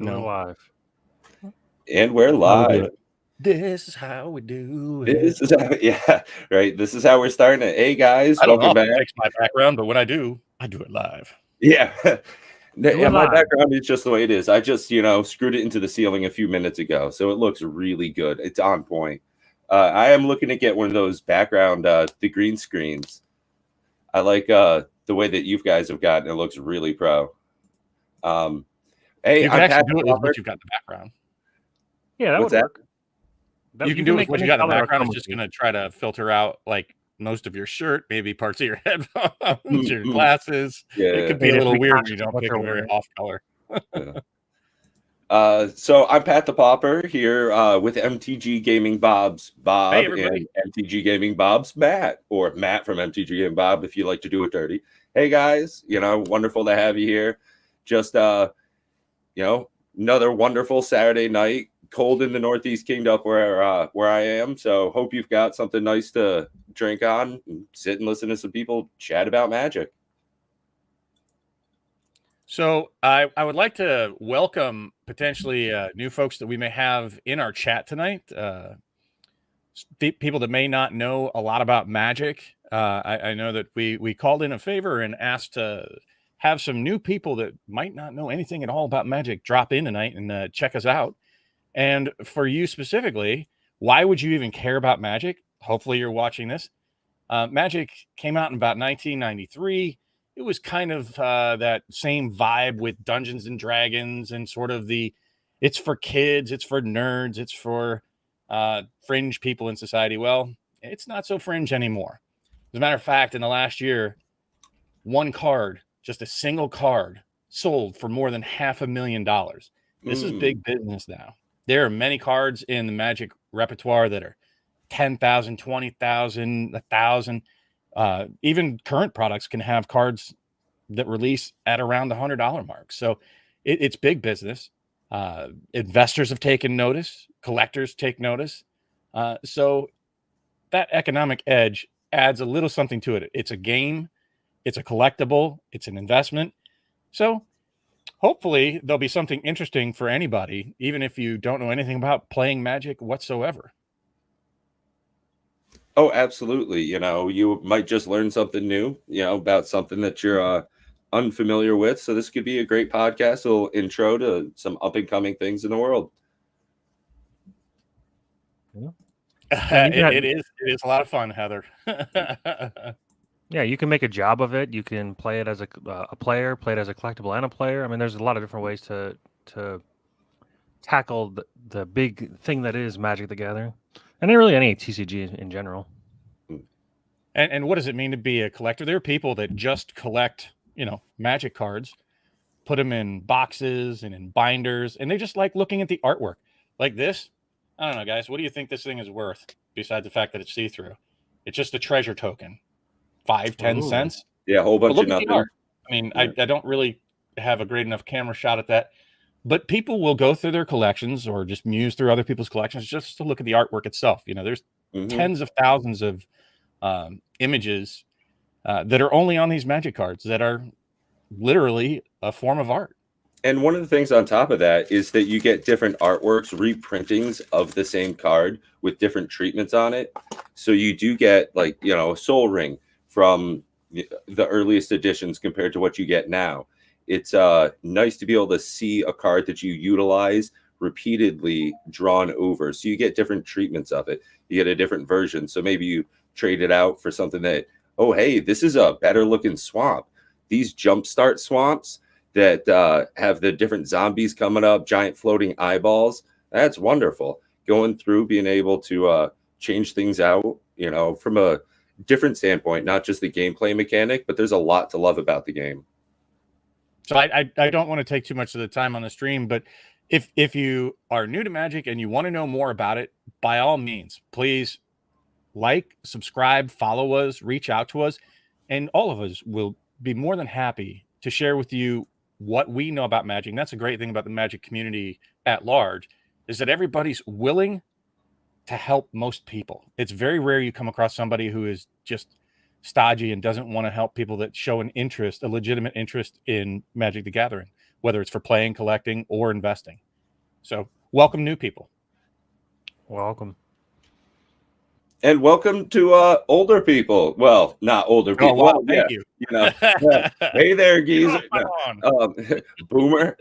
No. Live. And we're live. This is how we do it. This is how, yeah, right. This is how we're starting it. Hey guys, I don't welcome often back. fix my background, but when I do it live. Yeah. Yeah, my live. background is just the way it is. I just, screwed it into the ceiling a few minutes ago, so it looks really good. It's on point. I am looking to get one of those background, the green screens. I like the way that you guys have gotten. It looks really pro. Hey, You can actually do it with what you've got in the background. Yeah, that What's would that? work. You can do it with what you got in the background. It's It's just going to try to filter out like most of your shirt, maybe parts of your headphones, your glasses. Yeah. It could be a little weird when you don't pick a very off color. Yeah. So I'm Pat the Pauper here with MTGGaming Bob's Bob Hey, everybody. and MTGGaming Bob's Matt, or Matt from MTGGaming Bob if you like to do it dirty. Hey guys, wonderful to have you here. Just another wonderful Saturday night. Cold in the Northeast Kingdom where I am. So hope you've got something nice to drink on and sit and listen to some people chat about Magic. So I would like to welcome potentially new folks that we may have in our chat tonight. People that may not know a lot about Magic. I know that we called in a favor and asked to have some new people that might not know anything at all about Magic drop in tonight and check us out. And for you specifically, why would you even care about Magic? Hopefully you're watching this. Magic came out in about 1993. It was kind of that same vibe with Dungeons and Dragons and sort of it's for kids, it's for nerds, it's for fringe people in society. Well, it's not so fringe anymore. As a matter of fact, in the last year, one card, just a single card, sold for more than $500,000. This is big business now. There are many cards in the Magic repertoire that are 10,000, 20,000, 1,000. Even current products can have cards that release at around the $100 mark. So it's big business. Investors have taken notice. Collectors take notice. So that economic edge adds a little something to it. It's a game. It's a collectible. It's an investment. So hopefully there'll be something interesting for anybody, even if you don't know anything about playing Magic whatsoever. Oh, absolutely. You might just learn something new, about something that you're unfamiliar with. So this could be a great podcast, a little intro to some up and coming things in the world. It is a lot of fun, Heather. Yeah, you can make a job of it. You can play it as a player, play it as a collectible and a player. I mean, there's a lot of different ways to tackle the big thing that is Magic the Gathering, and really any TCG in general. And what does it mean to be a collector? There are people that just collect, Magic cards, put them in boxes and in binders, and they just like looking at the artwork. Like this, I don't know, guys. What do you think this thing is worth? Besides the fact that it's see-through, it's just a treasure token, 5-10 cents. Yeah, a whole bunch of nothing. I mean, yeah. I don't really have a great enough camera shot at that, but people will go through their collections or just muse through other people's collections just to look at the artwork itself. There's tens of thousands of images that are only on these Magic cards that are literally a form of art. And one of the things on top of that is that you get different artworks, reprintings of the same card with different treatments on it. So you do get a Soul Ring from the earliest editions compared to what you get now. It's nice to be able to see a card that you utilize repeatedly drawn over. So you get different treatments of it. You get a different version. So maybe you trade it out for something that, oh, hey, this is a better looking swamp. These jumpstart swamps that have the different zombies coming up, giant floating eyeballs. That's wonderful. Going through, being able to change things out, from a different standpoint, not just the gameplay mechanic, but there's a lot to love about the game. So I don't want to take too much of the time on the stream, but if you are new to Magic and you want to know more about it, by all means, please like, subscribe, follow us, reach out to us, and all of us will be more than happy to share with you what we know about Magic. And that's a great thing about the Magic community at large, is that everybody's willing to help most people. It's very rare you come across somebody who is just stodgy and doesn't want to help people that show a legitimate interest in Magic the Gathering. whether it's for playing, collecting, or investing. So welcome new people. Welcome. And welcome to older people. Well, not older people. Oh, wow. Well, Thank you. You know, hey there, geezer. No, boomer.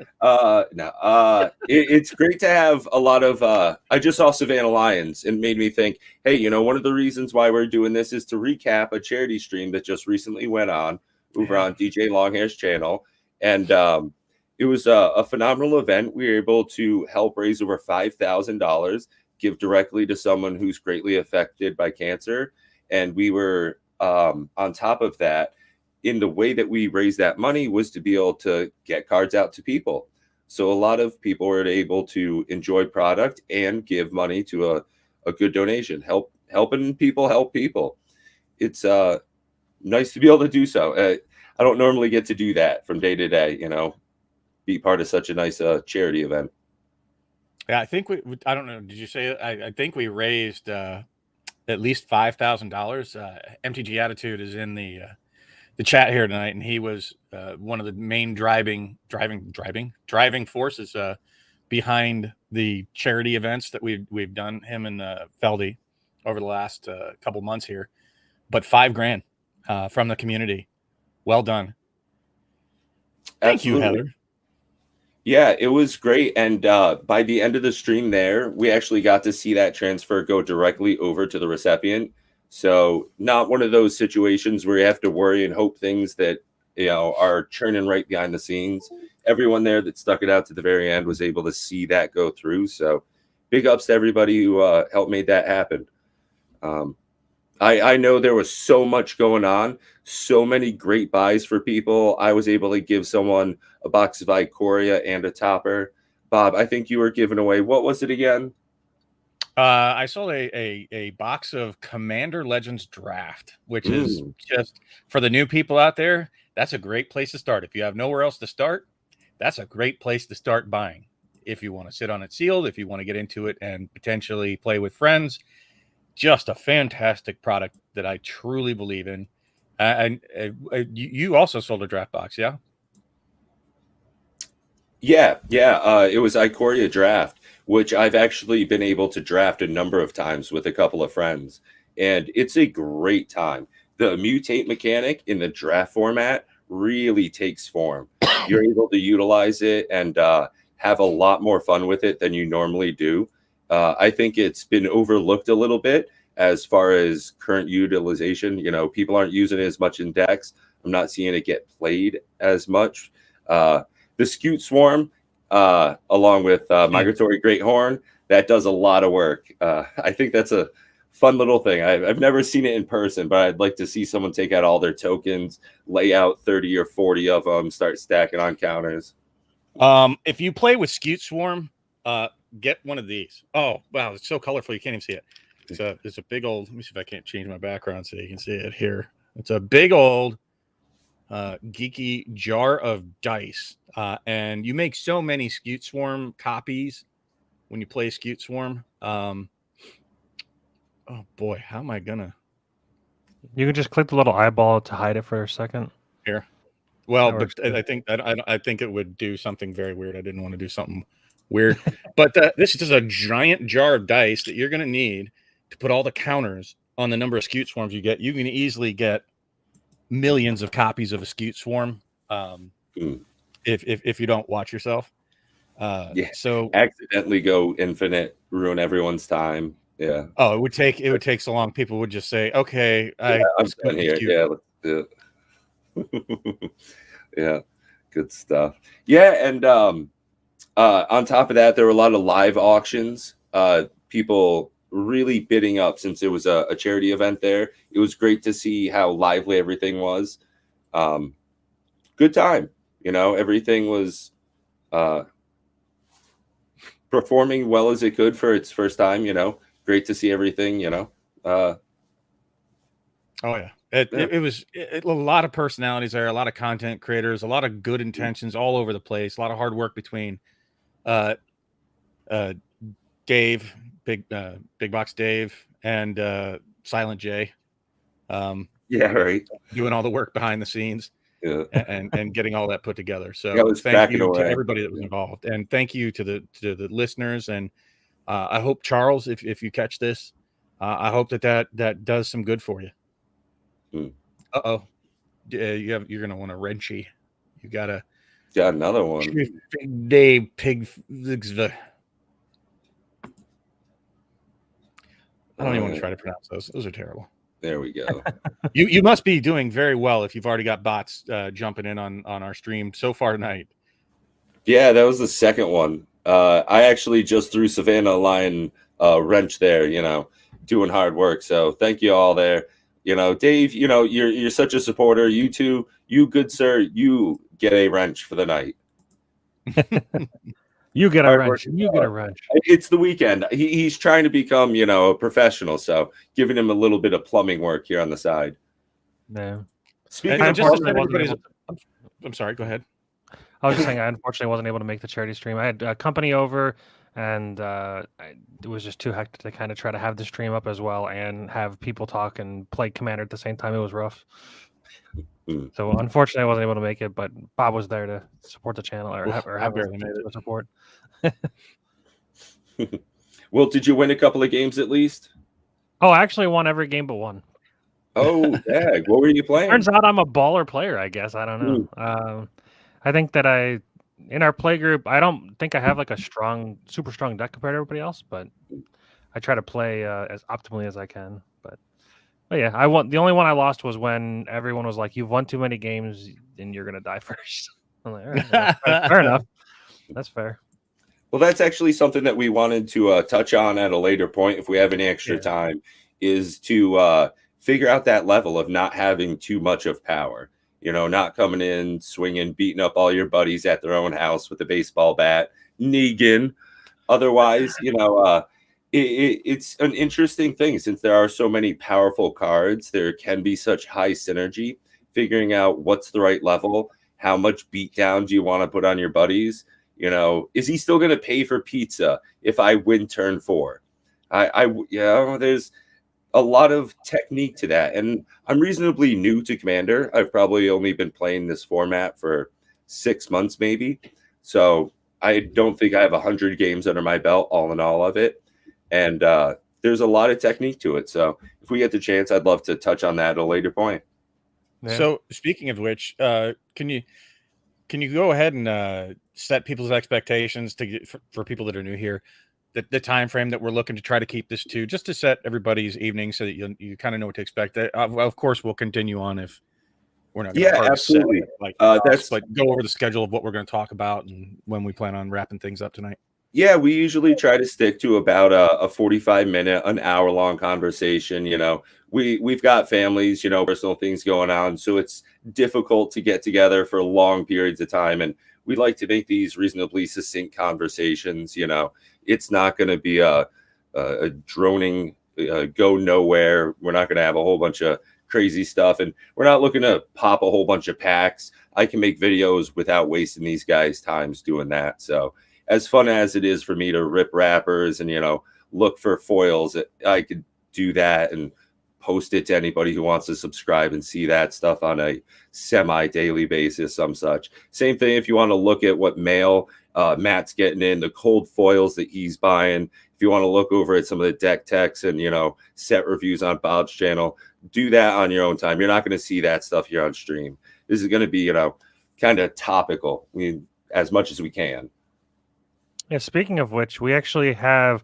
It's great to have a lot of. I just saw Savannah Lions and made me think, hey, you know, one of the reasons why we're doing this is to recap a charity stream that just recently went on over on DJ Longhair's channel. And it was a phenomenal event. We were able to help raise over $5,000, give directly to someone who's greatly affected by cancer. And we were on top of that, in the way that we raised that money was to be able to get cards out to people. So a lot of people were able to enjoy product and give money to a good donation. Helping people help people. It's nice to be able to do so. I don't normally get to do that from day to day, you know, be part of such a nice charity event. Yeah, I think I don't know. Did you say I think we raised at least $5,000. MTGAttitude is in the chat here tonight, and he was one of the main driving forces behind the charity events that we've done, him and Feldy, over the last couple months here. But $5,000 from the community. Well done. Thank you, Heather. Yeah, it was great. And by the end of the stream there, we actually got to see that transfer go directly over to the recipient. So not one of those situations where you have to worry and hope things that, you know, are churning right behind the scenes. Everyone there that stuck it out to the very end was able to see that go through. So big ups to everybody who helped make that happen. I know there was so much going on, so many great buys for people. I was able to give someone a box of Ikoria and a topper. Bob, I think you were giving away, what was it again? I sold a box of Commander Legends Draft, which is just for the new people out there. That's a great place to start. If you have nowhere else to start, that's a great place to start buying. If you want to sit on it sealed, if you want to get into it and potentially play with friends, just a fantastic product that I truly believe in. And you also sold a draft box, yeah? Yeah. It was Ikoria Draft, which I've actually been able to draft a number of times with a couple of friends. And it's a great time. The mutate mechanic in the draft format really takes form. You're able to utilize it and have a lot more fun with it than you normally do. I think it's been overlooked a little bit as far as current utilization. You know, people aren't using it as much in decks. I'm not seeing it get played as much. The Scute Swarm, along with Migratory Great Horn, that does a lot of work. I think that's a fun little thing. I've never seen it in person, but I'd like to see someone take out all their tokens, lay out 30 or 40 of them, start stacking on counters. If you play with Scute Swarm, get one of these. Oh, wow, it's so colorful you can't even see it. It's a big old, let me see if I can't change my background so you can see it here. It's a big old geeky jar of dice. And you make so many Scute Swarm copies when you play Scute Swarm. Oh boy, how am I gonna? You can just click the little eyeball to hide it for a second. Here. Well, but I think it would do something very weird. I didn't want to do something weird. But this is just a giant jar of dice that you're going to need to put all the counters on the number of Scute Swarms you get. You can easily get millions of copies of a Scute Swarm if you don't watch yourself. So accidentally go infinite, ruin everyone's time. Yeah. Oh, it would take so long. People would just say, "Okay, I'm done here." Yeah, let's do it. Yeah, good stuff. Yeah, and on top of that, there were a lot of live auctions. People really bidding up since it was a charity event there. It was great to see how lively everything was. Good time. You know, everything was performing well as it could for its first time. You know, great to see everything. You know. Oh yeah. It was a lot of personalities there, a lot of content creators, a lot of good intentions all over the place, a lot of hard work between Dave, Big Box Dave, and Silent J. Yeah, right. Doing all the work behind the scenes. and getting all that put together. So That was thank cracking you to away. everybody that was involved, and thank you to the listeners. And I hope, Charles, if you catch this, I hope that does some good for you. Uh-oh. You're gonna want a wrenchy. You gotta Got another one. Dave Pig. I don't even want to try to pronounce those. Those are terrible. There we go. You must be doing very well if you've already got bots jumping in on our stream so far tonight. Yeah, that was the second one. I actually just threw Savannah Lion wrench there, doing hard work. So thank you all there. Dave, you're such a supporter. You too, you good sir, you get a wrench for the night. You get a wrench. You get a wrench. It's the weekend. He's trying to become, a professional. So giving him a little bit of plumbing work here on the side. Yeah. Speaking of I'm sorry. Go ahead. I was just saying, I unfortunately wasn't able to make the charity stream. I had company over, and it was just too hectic to kind of try to have the stream up as well and have people talk and play Commander at the same time. It was rough. So unfortunately, I wasn't able to make it, but Bob was there to support the channel or have barely made it support. Well, did you win a couple of games at least? Oh, I actually won every game but one. Oh, dang. What were you playing? Turns out I'm a baller player, I guess. I don't know. I think that in our play group, I don't think I have like a super strong deck compared to everybody else, but I try to play as optimally as I can. But yeah, I won. The only one I lost was when everyone was like, "You've won too many games, and you're gonna die first." I'm like, all right, fair enough. That's fair. Well, that's actually something that we wanted to touch on at a later point, if we have any extra time, is to figure out that level of not having too much of power. Not coming in, swinging, beating up all your buddies at their own house with a baseball bat, Negan. Otherwise, it's an interesting thing since there are so many powerful cards. There can be such high synergy. Figuring out what's the right level, how much beatdown do you want to put on your buddies? Is he still going to pay for pizza if I win turn 4? There's a lot of technique to that, and I'm reasonably new to Commander. I've probably only been playing this format for 6 months, maybe. So I don't think I have 100 games under my belt, all in all of it. And there's a lot of technique to it. So if we get the chance, I'd love to touch on that at a later point. Yeah. So speaking of which, can you go ahead and set people's expectations for people that are new here, the time frame that we're looking to try to keep this to, just to set everybody's evening so that you kind of know what to expect. Of course, we'll continue on if we're not. Absolutely. But go over the schedule of what we're going to talk about and when we plan on wrapping things up tonight. Yeah, we usually try to stick to about a 45-minute, an hour-long conversation. We've got families, personal things going on, so it's difficult to get together for long periods of time. And we like to make these reasonably succinct conversations. It's not going to be a droning, go nowhere. We're not going to have a whole bunch of crazy stuff, and we're not looking to pop a whole bunch of packs. I can make videos without wasting these guys' times doing that. So as fun as it is for me to rip wrappers and, look for foils, I could do that and post it to anybody who wants to subscribe and see that stuff on a semi-daily basis, some such. Same thing if you want to look at what mail Matt's getting in, the cold foils that he's buying. If you want to look over at some of the deck techs and, set reviews on Bob's channel, do that on your own time. You're not going to see that stuff here on stream. This is going to be, kind of topical as much as we can. Yeah, speaking of which, we actually have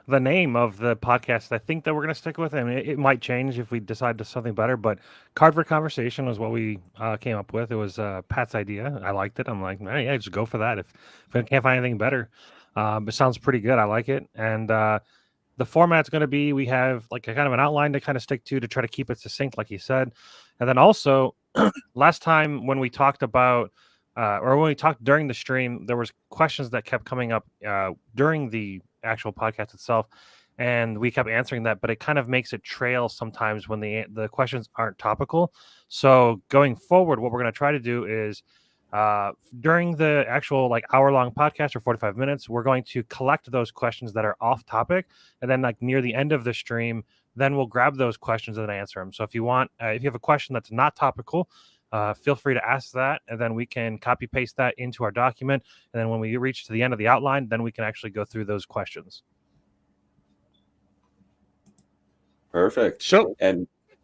the name of the podcast I think that we're going to stick with. I mean, it might change if we decide to something better, but Card for Conversation was what we came up with. It was Pat's idea. I liked it. I'm like, yeah, just go for that. If I can't find anything better, it sounds pretty good. I like it. And the format's going to be, we have like a kind of an outline to kind of stick to try to keep it succinct, like you said. And then also, last time when we talked about or when we talked during the stream, there was questions that kept coming up during the actual podcast itself, and we kept answering that, but it kind of makes it trail sometimes when the questions aren't topical. So going forward, what we're going to try to do is during the actual like hour-long podcast or 45 minutes, we're going to collect those questions that are off topic, and then like near the end of the stream, then we'll grab those questions and answer them. So if you want, if you have a question that's not topical, feel free to ask that, and then we can copy paste that into our document. And then when we reach to the end of the outline, then we can actually go through those questions. Perfect. So,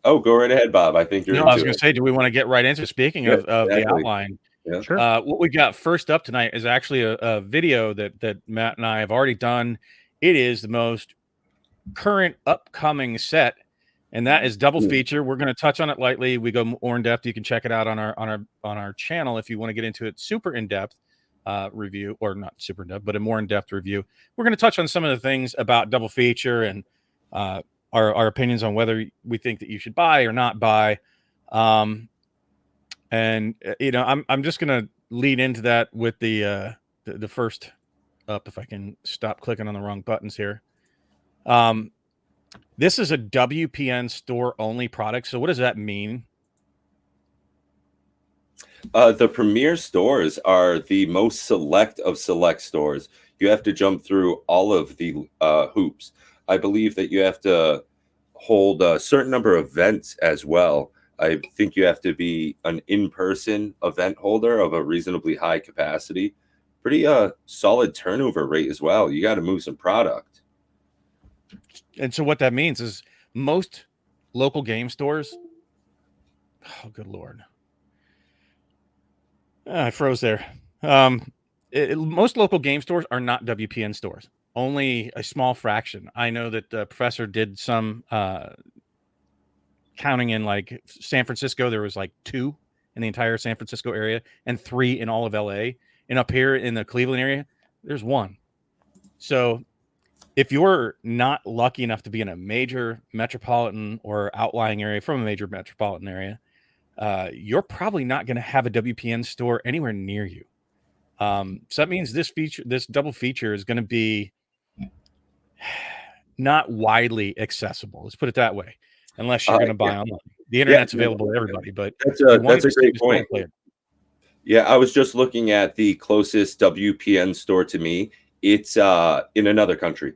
go right ahead, Bob. I think you're no, into I was going to say, do we want to get right into speaking of exactly. the outline? Yeah. Sure. What we got first up tonight is actually a video that Matt and I have already done. It is the most current upcoming set, and that is Double Feature. We're going to touch on it lightly. We go more in depth. You can check it out on our channel if you want to get into it super in depth review, or not super in depth, but a more in depth review. We're going to touch on some of the things about Double Feature and our opinions on whether we think that you should buy or not buy. And I'm just gonna lead into that with the first up, if I can stop clicking on the wrong buttons here. This is a WPN store only product. So what does that mean? The premier stores are the most select of select stores. You have to jump through all of the hoops. I believe that you have to hold a certain number of events as well. I think you have to be an in-person event holder of a reasonably high capacity. Pretty solid turnover rate as well. You got to move some product. And so what that means is most local game stores, oh, good Lord. I froze there. Most local game stores are not WPN stores. Only a small fraction. I know that the professor did some counting in like San Francisco. There was like 2 in the entire San Francisco area and 3 in all of LA. And up here in the Cleveland area, there's 1. So if you're not lucky enough to be in a major metropolitan or outlying area from a major metropolitan area, you're probably not going to have a WPN store anywhere near you. So that means this double feature is going to be not widely accessible. Let's put it that way, unless you're going to buy online. The internet's available to everybody, but that's a great point. Yeah, I was just looking at the closest WPN store to me. It's in another country.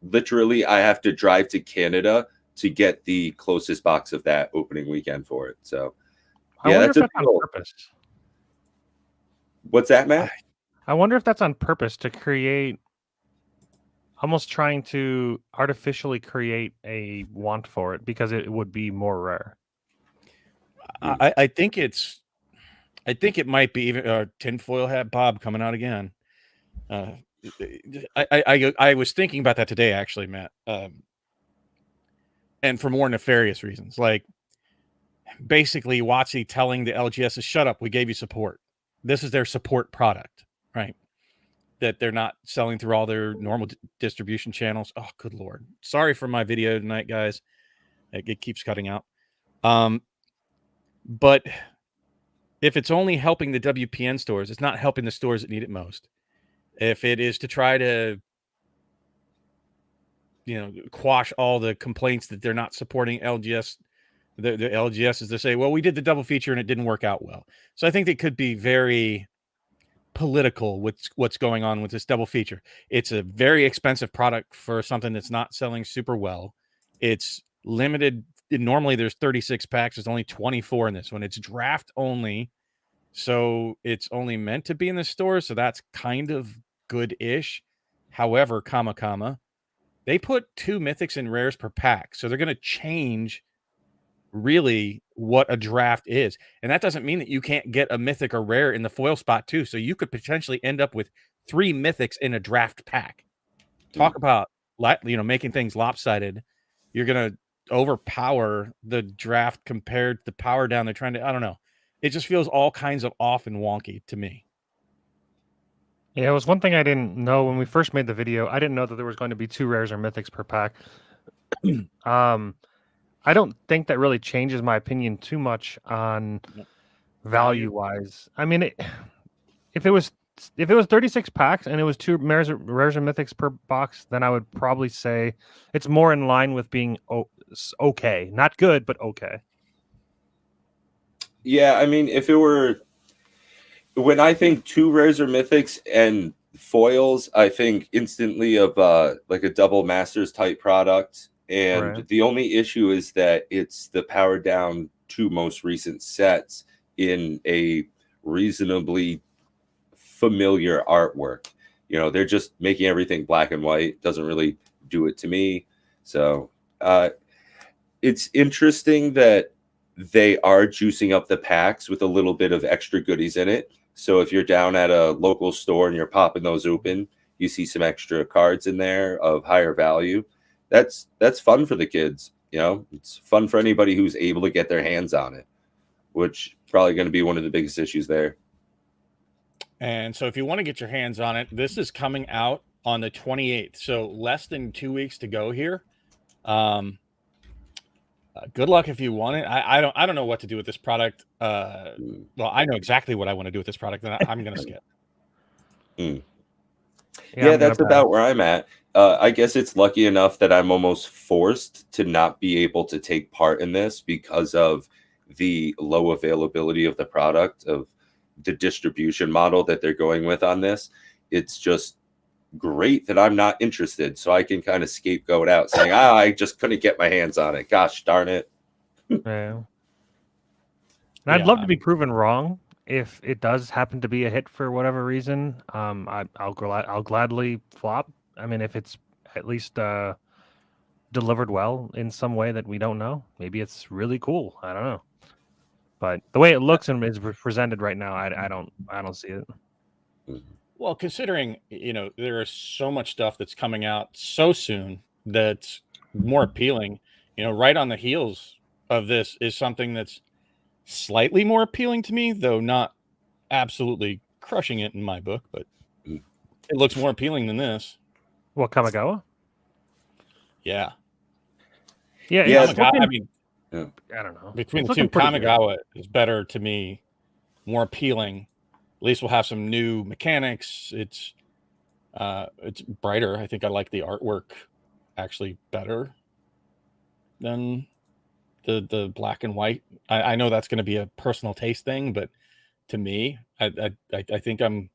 Literally, I have to drive to Canada to get the closest box of that opening weekend for it. So, yeah, that's on purpose. What's that, Matt? I wonder if that's on purpose to create, almost trying to artificially create a want for it because it would be more rare. I think it might be even tinfoil hat Bob coming out again. I was thinking about that today, actually, Matt. And for more nefarious reasons, like basically WotC telling the LGS, shut up, we gave you support. This is their support product, right? That they're not selling through all their normal distribution channels. Oh, good Lord. Sorry for my video tonight, guys. It keeps cutting out. But if it's only helping the WPN stores, it's not helping the stores that need it most. If it is to try to, quash all the complaints that they're not supporting LGS, the LGS is to say, well, we did the double feature and it didn't work out well. So I think they could be very political with what's going on with this double feature. It's a very expensive product for something that's not selling super well. It's limited. Normally there's 36 packs. There's only 24 in this one. It's draft only. So it's only meant to be in the store. So that's kind of good-ish. However, they put 2 mythics and rares per pack. So they're going to change really what a draft is. And that doesn't mean that you can't get a mythic or rare in the foil spot too. So you could potentially end up with 3 mythics in a draft pack. Talk about, making things lopsided. You're going to overpower the draft compared to the power down they're trying to, I don't know. It just feels all kinds of off and wonky to me. Yeah, it was one thing I didn't know when we first made the video. I didn't know that there was going to be 2 rares or mythics per pack. I don't think that really changes my opinion too much on value-wise. I mean, if it was 36 packs and it was 2 rares or mythics per box, then I would probably say it's more in line with being okay. Not good, but okay. Yeah, I mean, if it were... When I think 2 rares or mythics and foils, I think instantly of like a double masters type product. And the only issue is that it's the powered down 2 most recent sets in a reasonably familiar artwork. They're just making everything black and white. Doesn't really do it to me. So it's interesting that they are juicing up the packs with a little bit of extra goodies in it. So if you're down at a local store and you're popping those open, you see some extra cards in there of higher value. That's fun for the kids. It's fun for anybody who's able to get their hands on it, which probably going to be one of the biggest issues there. And so if you want to get your hands on it, this is coming out on the 28th. So less than 2 weeks to go here. Good luck if you want it. I don't know what to do with this product. Well, I know exactly what I want to do with this product, and I'm going to skip. Yeah, that's about where I'm at. I guess it's lucky enough that I'm almost forced to not be able to take part in this because of the low availability of the product, of the distribution model that they're going with on this. It's just great that I'm not interested, so I can kind of scapegoat out saying, I just couldn't get my hands on it. Gosh darn it. Yeah. And I'd love to be proven wrong if it does happen to be a hit for whatever reason. I'll gladly flop. I mean, if it's at least delivered well in some way that we don't know, maybe it's really cool. I don't know, but the way it looks and is presented right now, I don't see it. Well, considering there is so much stuff that's coming out so soon that's more appealing, right on the heels of this is something that's slightly more appealing to me, though not absolutely crushing it in my book, but it looks more appealing than this. What, Kamigawa? Yeah. Kamigawa, I mean, I don't know. Between the two, Kamigawa is better to me, more appealing. At least we'll have some new mechanics. It's brighter. I think I like the artwork actually better than the black and white. I know that's going to be a personal taste thing, but to me, I think I'm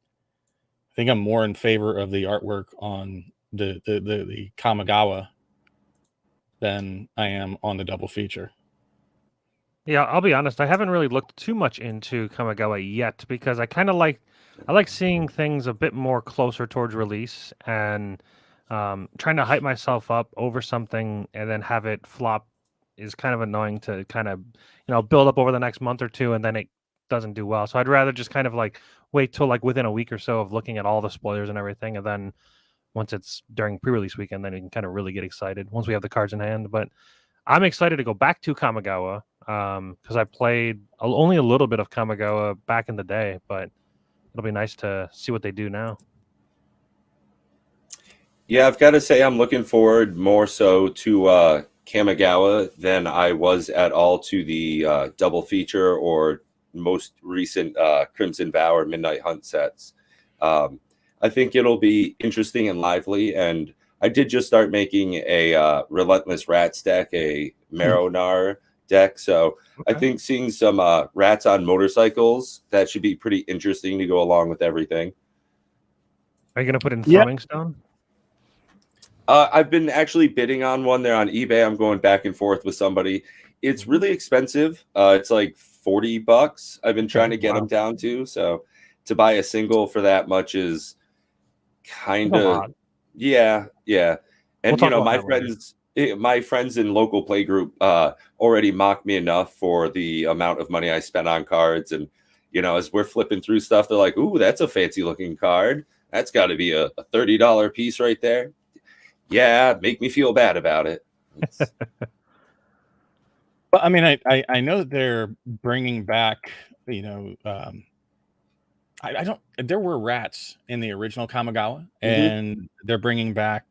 more in favor of the artwork on the Kamigawa than I am on the double feature. Yeah, I'll be honest. I haven't really looked too much into Kamigawa yet because I like seeing things a bit more closer towards release and trying to hype myself up over something and then have it flop is kind of annoying to kind of build up over the next month or two and then it doesn't do well. So I'd rather just kind of like wait till like within a week or so of looking at all the spoilers and everything, and then once it's during pre-release weekend, then we can kind of really get excited once we have the cards in hand. But I'm excited to go back to Kamigawa because I played only a little bit of Kamigawa back in the day, but it'll be nice to see what they do now. Yeah, I've got to say I'm looking forward more so to Kamigawa than I was at all to the double feature or most recent Crimson Vow or Midnight Hunt sets. I think it'll be interesting and lively, and I did just start making a Relentless Rats deck, a Marrow-Gnar deck, so I think seeing some rats on motorcycles, that should be pretty interesting to go along with everything. Are you going to put in Throwing Stone? I've been actually bidding on one there on eBay. I'm going back and forth with somebody. It's really expensive. It's like $40. I've been trying to get them down to. So to buy a single for that much is kind of yeah. And my friends in local playgroup already mock me enough for the amount of money I spent on cards. And as we're flipping through stuff, they're like, "Ooh, that's a fancy looking card. That's got to be a $30 piece right there." Yeah, make me feel bad about it. But I mean, I know they're bringing back, I don't. There were rats in the original Kamigawa, and they're bringing back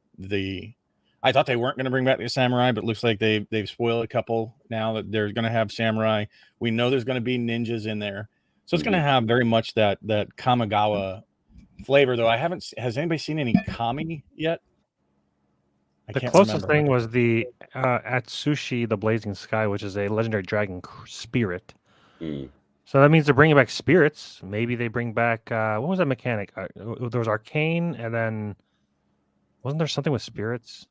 I thought they weren't going to bring back the samurai, but it looks like they've spoiled a couple now that they're going to have samurai. We know there's going to be ninjas in there, so it's going to have very much that Kamigawa flavor. Though has anybody seen any Kami yet? The closest thing was the Atsushi, the Blazing Sky, which is a legendary dragon spirit. So that means they're bringing back spirits. Maybe they bring back what was that mechanic? There was arcane, and then wasn't there something with spirits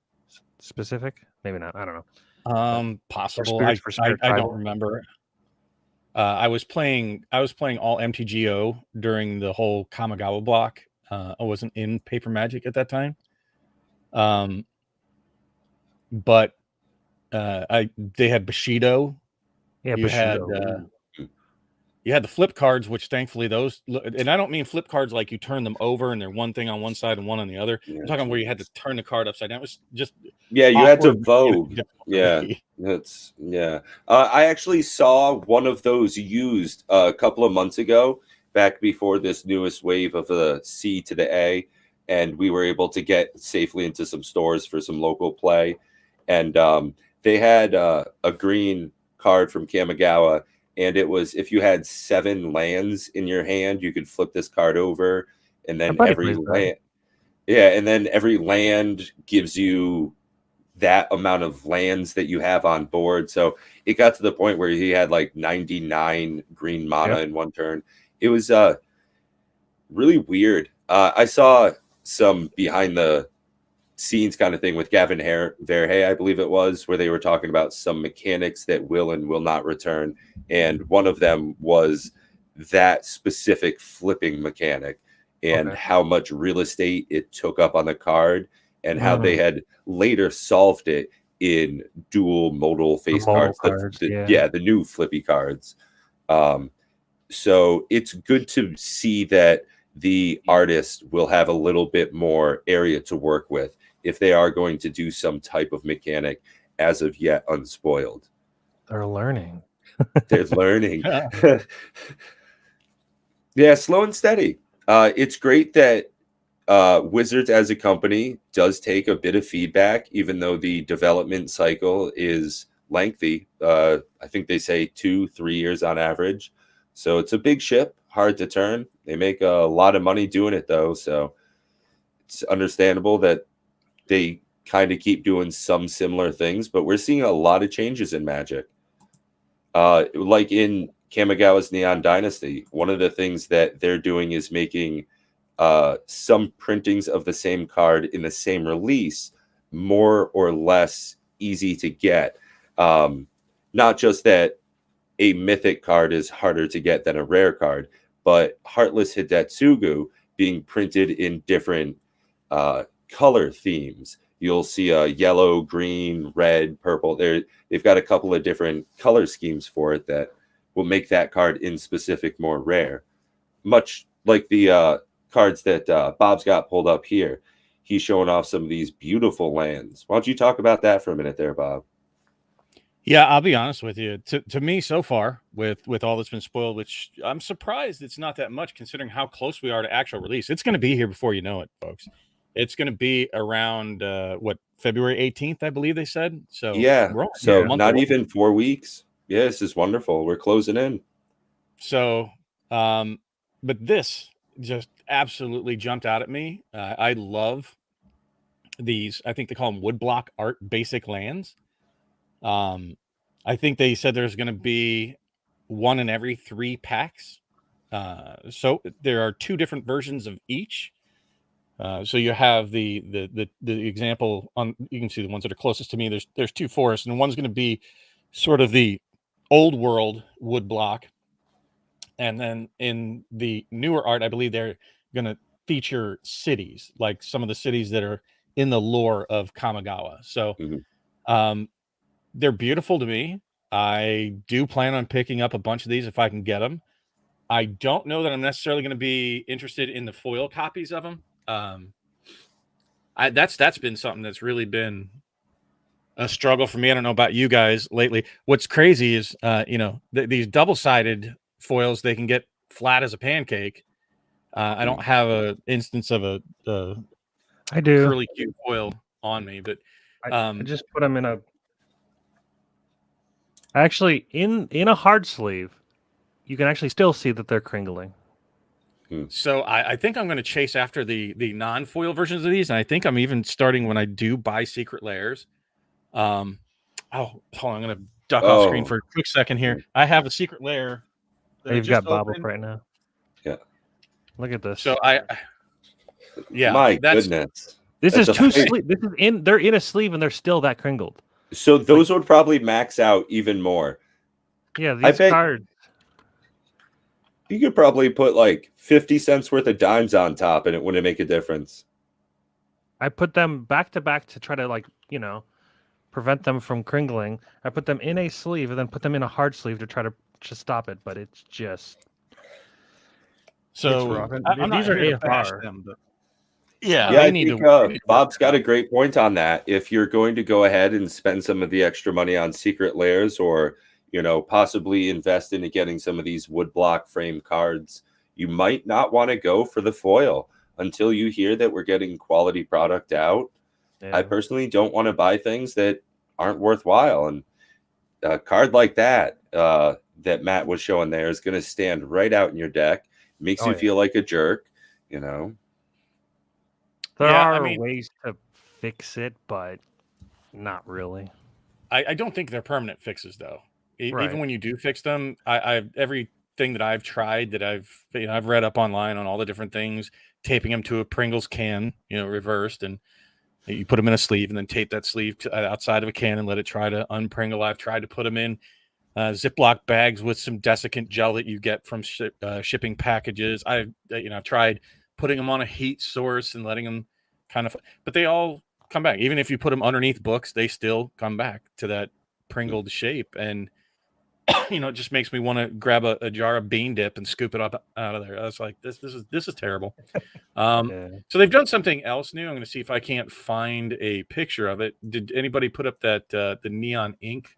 specific? Maybe not. I don't know. Possible. I don't remember. I was playing all MTGO during the whole Kamigawa block. I wasn't in Paper Magic at that time. But they had Bushido. Yeah, You had you had the flip cards, which thankfully those, and I don't mean flip cards like you turn them over and they're one thing on one side and one on the other. I'm talking where you had to turn the card upside down. It was just you had to awkward, vogue. I actually saw one of those used a couple of months ago, back before this newest wave of the C to the A, and we were able to get safely into some stores for some local play, and they had a green card from Kamigawa. And it was, if you had 7 lands in your hand, you could flip this card over, and then every land gives you that amount of lands that you have on board. So it got to the point where he had like 99 green mana in one turn. It was really weird. I saw some behind the scenes kind of thing with Gavin Verhey, I believe it was, where they were talking about some mechanics that will and will not return, and one of them was that specific flipping mechanic and how much real estate it took up on the card, and how they had later solved it in dual modal face cards, the new flippy cards. So it's good to see that the artist will have a little bit more area to work with if they are going to do some type of mechanic as of yet unspoiled. They're learning. They're learning. Yeah, slow and steady. It's great that Wizards as a company does take a bit of feedback, even though the development cycle is lengthy. I think they say 2-3 years on average. So it's a big ship, hard to turn. They make a lot of money doing it, though. So it's understandable that they kind of keep doing some similar things, but we're seeing a lot of changes in Magic. Like in Kamigawa's Neon Dynasty, one of the things that they're doing is making some printings of the same card in the same release more or less easy to get. Not just that a mythic card is harder to get than a rare card, but Heartless Hidetsugu being printed in different color themes. You'll see a yellow, green, red, purple. They've got a couple of different color schemes for it that will make that card in specific more rare. Much like the cards that Bob's got pulled up here. He's showing off some of these beautiful lands. Why don't you talk about that for a minute there, Bob? Yeah, I'll be honest with you. To me, so far, with all that's been spoiled, which I'm surprised it's not that much considering how close we are to actual release. It's going to be here before you know it, folks. It's going to be around February 18th, I believe they said. So not even 4 weeks. Yeah, this is wonderful. We're closing in. So, but this just absolutely jumped out at me. I love these. I think they call them woodblock art basic lands. I think they said there's going to be 1 in every 3 packs. So there are 2 different versions of each. So you have the example on, you can see the ones that are closest to me. There's 2 forests, and one's going to be sort of the old world wood block. And then in the newer art, I believe they're going to feature cities, like some of the cities that are in the lore of Kamigawa. So they're beautiful to me. I do plan on picking up a bunch of these if I can get them. I don't know that I'm necessarily going to be interested in the foil copies of them. That's been something that's really been a struggle for me. I don't know about you guys lately. What's crazy is, these double-sided foils, they can get flat as a pancake. I don't have a instance of a I do curly Q foil on me, but I just put them in a. Actually, in a hard sleeve, you can actually still see that they're cringling. So I think I'm going to chase after the non-foil versions of these, and I think I'm even starting when I do buy Secret Lairs. Hold on, I'm going to duck off screen for a quick second here. I have a Secret Lair. You've got Bob up right now. Yeah. Look at this. So my goodness. This is 2 sleeve. This is they're in a sleeve and they're still that cringled. So those would probably max out even more. Yeah, these cards. You could probably put like 50 cents worth of dimes on top and it wouldn't make a difference. I put them back to back to try to, like, prevent them from crinkling. I put them in a sleeve and then put them in a hard sleeve to try to stop it, but it's just So rough. I'm These not are here to bash AFR. them, but yeah, Yeah, they I need think to. Bob's got a great point on that. If you're going to go ahead and spend some of the extra money on secret layers, or possibly invest into getting some of these woodblock frame cards, you might not want to go for the foil until you hear that we're getting quality product out. Yeah. I personally don't want to buy things that aren't worthwhile, and a card like that that Matt was showing there is going to stand right out in your deck. Makes you feel like a jerk, There are ways to fix it, but not really. I don't think they're permanent fixes, though. Even when you do fix them, everything that I've tried, that I've read up online on all the different things, taping them to a Pringles can, reversed, and you put them in a sleeve and then tape that sleeve outside of a can and let it try to unpringle. I've tried to put them in Ziploc bags with some desiccant gel that you get from shipping packages. I've tried putting them on a heat source and letting them but they all come back. Even if you put them underneath books, they still come back to that pringled shape. And it just makes me want to grab a jar of bean dip and scoop it up out of there. I was like, this is terrible. So they've done something else new. I'm going to see if I can't find a picture of it. Did anybody put up that the neon ink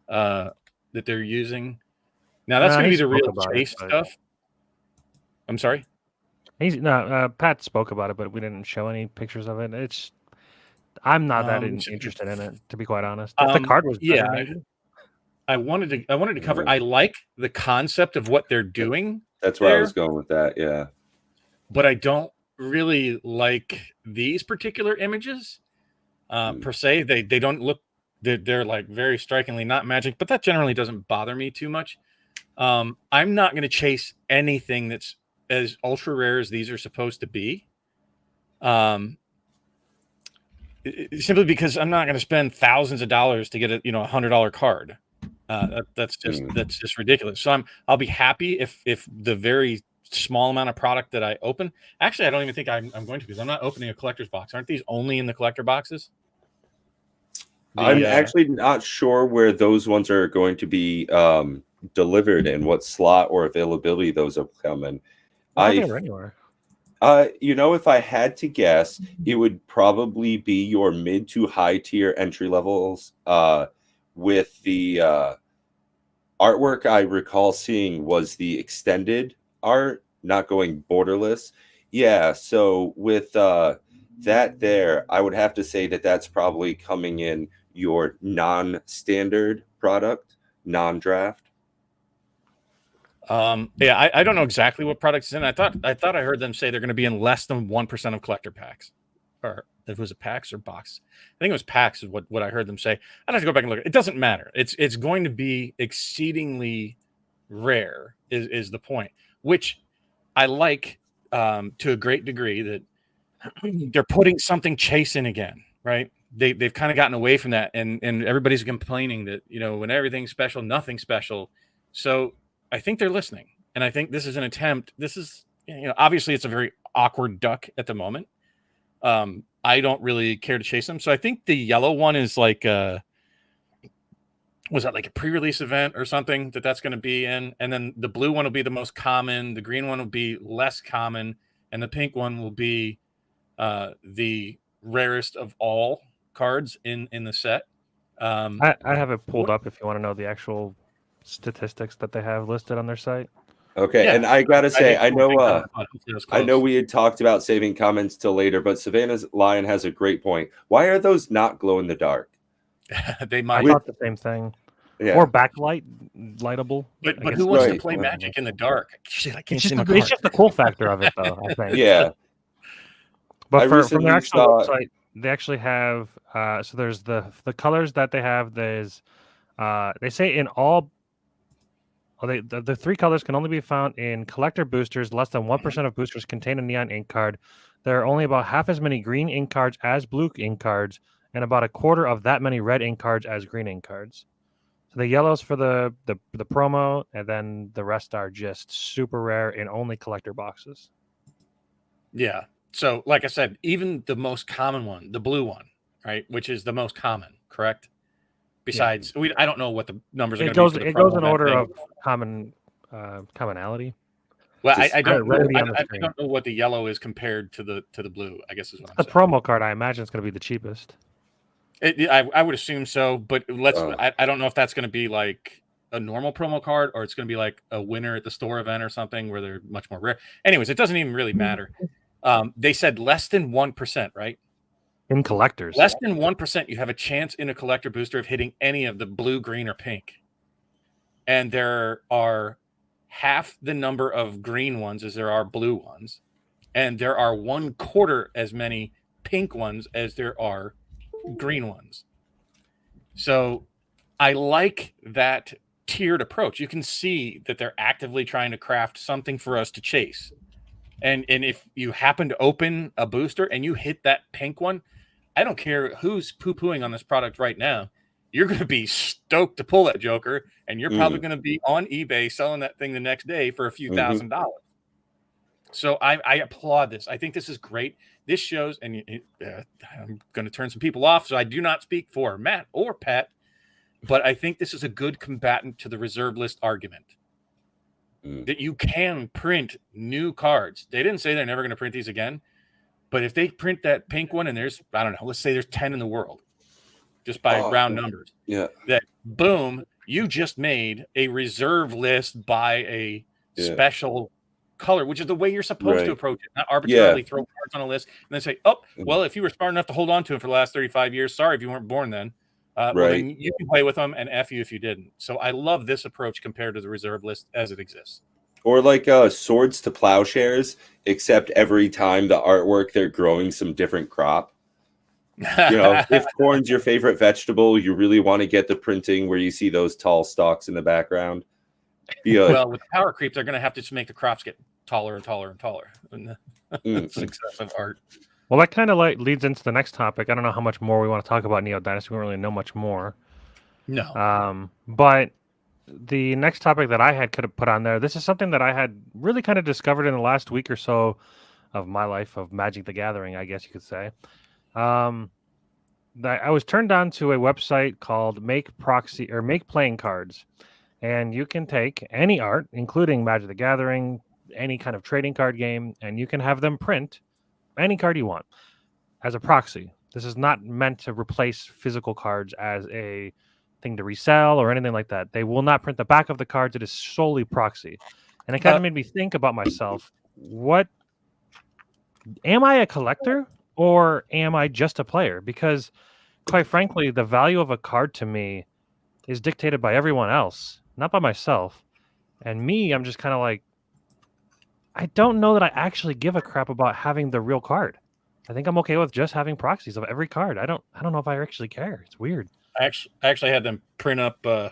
that they're using? Now that's going to be the real chase stuff. I'm sorry. Pat spoke about it, but we didn't show any pictures of it. I'm not that interested in it, to be quite honest. If the card was better, maybe. I wanted to cover. I like the concept of what they're doing. That's where I was going with that. Yeah, but I don't really like these particular images per se. They don't look. They're like very strikingly not Magic, but that generally doesn't bother me too much. I'm not going to chase anything that's as ultra rare as these are supposed to be. Simply because I'm not going to spend thousands of dollars to get a $100 card. That's just ridiculous. So I'll be happy if the very small amount of product that I open. Actually, I don't even think I'm going to, because I'm not opening a collector's box. Aren't these only in the collector boxes? I'm actually not sure where those ones are going to be delivered and what slot or availability those will come in. Anywhere. If I had to guess, it would probably be your mid to high tier entry levels. With the artwork I recall seeing was the extended art, not going borderless. Yeah, so with that there, I would have to say that that's probably coming in your non-standard product, non-draft. I don't know exactly what products is in. I thought I heard them say they're going to be in less than 1% of collector packs, or if it was a packs or box. I think it was packs is what I heard them say. I'd have to go back and look. It doesn't matter. It's going to be exceedingly rare is the point, which I like to a great degree, that they're putting something chase in again, right? They've kind of gotten away from that, and everybody's complaining that when everything's special, nothing's special. So I think they're listening, and I think this is an attempt. This is obviously it's a very awkward duck at the moment. I don't really care to chase them, so I think the yellow one is like was that like a pre-release event or something that's going to be in, and then the blue one will be the most common, the green one will be less common, and the pink one will be the rarest of all cards in the set. I have it pulled up if you want to know the actual statistics that they have listed on their site. Okay, and I gotta say, I know we had talked about saving comments till later, but Savannah's Lion has a great point. Why are those not glow in the dark? They might. I thought the same thing. Yeah. Or lightable. But who wants to play Magic in the dark? Shit, I can't see my card. It's just the cool factor of it, though, I think. Yeah. But from their actual website, they actually have so there's the colors that they have. There's they say in all. The three colors can only be found in collector boosters. Less than 1% of boosters contain a neon ink card. There are only about half as many green ink cards as blue ink cards, and about a quarter of that many red ink cards as green ink cards. So the yellows for the promo, and then the rest are just super rare in only collector boxes. Yeah. So, like I said, even the most common one, the blue one, right, which is the most common, correct? Besides, I don't know what the numbers are going to be for the It goes promo in event order thing. of commonality. Well, Just I don't know. rarity on the I screen. don't know what the yellow is compared to the blue. I guess is what I'm The saying. promo card, I imagine, is going to be the cheapest. I would assume so, but Oh. I don't know if that's going to be like a normal promo card or it's going to be like a winner at the store event or something where they're much more rare. Anyways, it doesn't even really matter. They said less than 1%, right? In collectors. Less than 1%, you have a chance in a collector booster of hitting any of the blue, green, or pink. And there are half the number of green ones as there are blue ones. And there are 1/4 as many pink ones as there are green ones. So I like that tiered approach. You can see that they're actively trying to craft something for us to chase. And if you happen to open a booster and you hit that pink one, I don't care who's poo-pooing on this product right now. You're going to be stoked to pull that joker, and you're probably going to be on eBay selling that thing the next day for a few $1,000s. So I applaud this. I think this is great. This shows, and I'm going to turn some people off, so I do not speak for Matt or Pat, but I think this is a good combatant to the reserve list argument. That you can print new cards. They didn't say they're never going to print these again, but if they print that pink one and there's, I don't know, let's say there's 10 in the world, just by round numbers. Yeah. That boom, you just made a reserve list by a special color, which is the way you're supposed to approach it, not arbitrarily throw cards on a list and then say, oh, well, if you were smart enough to hold on to them for the last 35 years, sorry if you weren't born then. Well, then you can play with them and F you if you didn't. So I love this approach compared to the reserve list as it exists. Or like Swords to Plowshares, except every time the artwork, they're growing some different crop. You know, if corn's your favorite vegetable, you really want to get the printing where you see those tall stalks in the background. Well, with power creep, they're going to have to just make the crops get taller and taller and taller. Success of art. Well, that kind of leads into the next topic. I don't know how much more we want to talk about Neon Dynasty. We don't really know much more. No. But the next topic that I could have put on there, this is something that I had really kind of discovered in the last week or so of my life of Magic the Gathering, I guess you could say. That I was turned on to a website called Make Playing Cards. And you can take any art, including Magic the Gathering, any kind of trading card game, and you can have them print any card you want as a proxy. This is not meant to replace physical cards as a thing to resell or anything like that. They will not print the back of the cards. It is solely proxy. And it kind of made me think about myself. Am I a collector or am I just a player? Because quite frankly, the value of a card to me is dictated by everyone else, not by myself. And me, I'm just kind of like, I don't know that I actually give a crap about having the real card. I think I'm okay with just having proxies of every card. I don't know if I actually care. It's weird. I actually had them print up a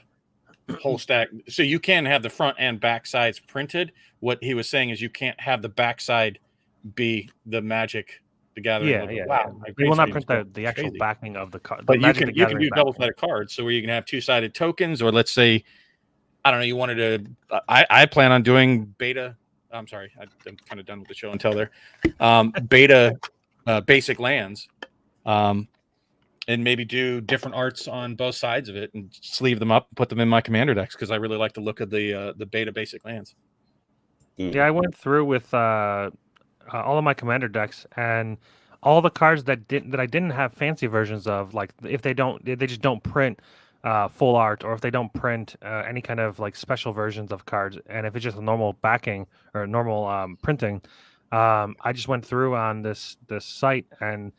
whole stack. So you can have the front and back sides printed. What he was saying is you can't have the back side be the Magic the Gathering. Yeah. Wow. We will not print the actual backing of the card. But you can do double-sided cards, so where you can have two-sided tokens, or let's say, I don't know, you wanted to. I plan on doing beta. I'm sorry, I'm kind of done with the show and tell there. Beta basic lands, and maybe do different arts on both sides of it, and sleeve them up and put them in my commander decks because I really like the look of the beta basic lands. Yeah, I went through with all of my commander decks, and all the cards that I didn't have fancy versions of, like if they just don't print full art, or if they don't print any kind of like special versions of cards, and if it's just a normal backing or normal printing, I just went through on this site, and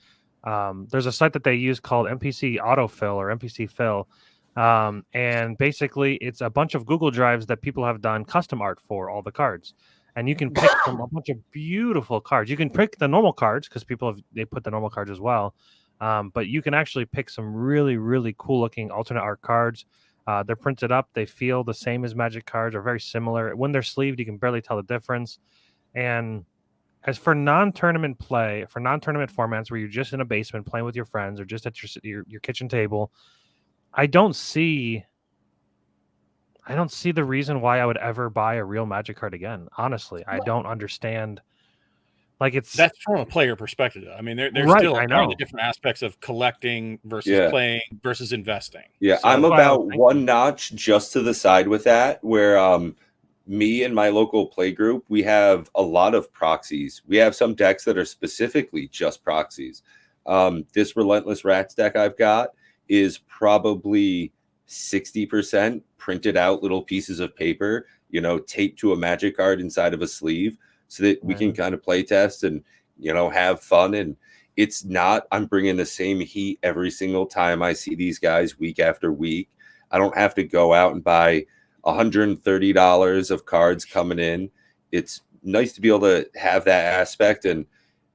there's a site that they use called MPC Autofill or MPC Fill, and basically it's a bunch of Google Drives that people have done custom art for all the cards. And you can pick from a bunch of beautiful cards. You can pick the normal cards because they put the normal cards as well. But you can actually pick some really, really cool looking alternate art cards. They're printed up. They feel the same as Magic cards, or very similar. When they're sleeved, you can barely tell the difference. And as for non-tournament play, for non-tournament formats where you're just in a basement playing with your friends or just at your kitchen table, I don't see I don't see the reason why I would ever buy a real Magic card again. Honestly, I don't understand. Like that's from a player perspective. I mean, there right, still I are know. the different aspects of collecting versus Yeah. playing versus investing. Yeah, So, I'm That's why I was about thinking. one notch just to the side with that, where me and my local play group, we have a lot of proxies. We have some decks that are specifically just proxies. This Relentless Rats deck I've got is probably 60% printed out little pieces of paper, you know, taped to a Magic card inside of a sleeve so that we can kind of play test and, you know, have fun. And it's not, I'm bringing the same heat every single time I see these guys week after week. I don't have to go out and buy $130 of cards coming in. It's nice to be able to have that aspect. And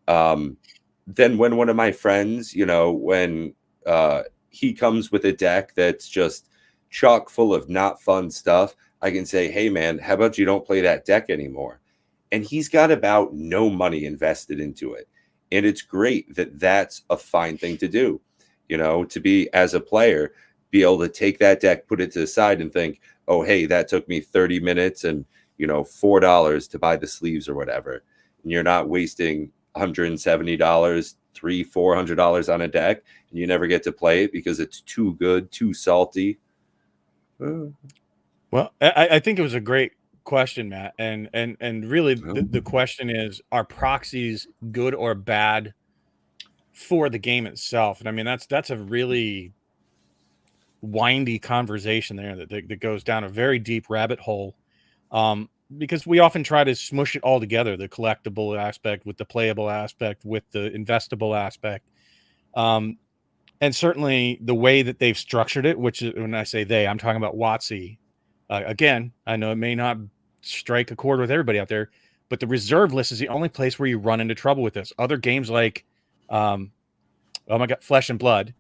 then when one of my friends, you know, when he comes with a deck that's just chock full of not fun stuff, I can say, hey, man, how about you don't play that deck anymore? And he's got about no money invested into it. And it's great that that's a fine thing to do, you know, to be as a player, be able to take that deck, put it to the side and think, oh, hey, that took me 30 minutes and, you know, $4 to buy the sleeves or whatever. And you're not wasting $170, $400 on a deck, and you never get to play it because it's too good, too salty. well, I think it was a great question, Matt, and really the question is, are proxies good or bad for the game itself? And I mean, that's a really windy conversation there that goes down a very deep rabbit hole, because we often try to smush it all together, the collectible aspect with the playable aspect with the investable aspect, and certainly the way that they've structured it, which is, when I say they, I'm talking about WotC. Again, I know it may not strike a chord with everybody out there, but the reserve list is the only place where you run into trouble with this. Other games like, oh my God, Flesh and Blood,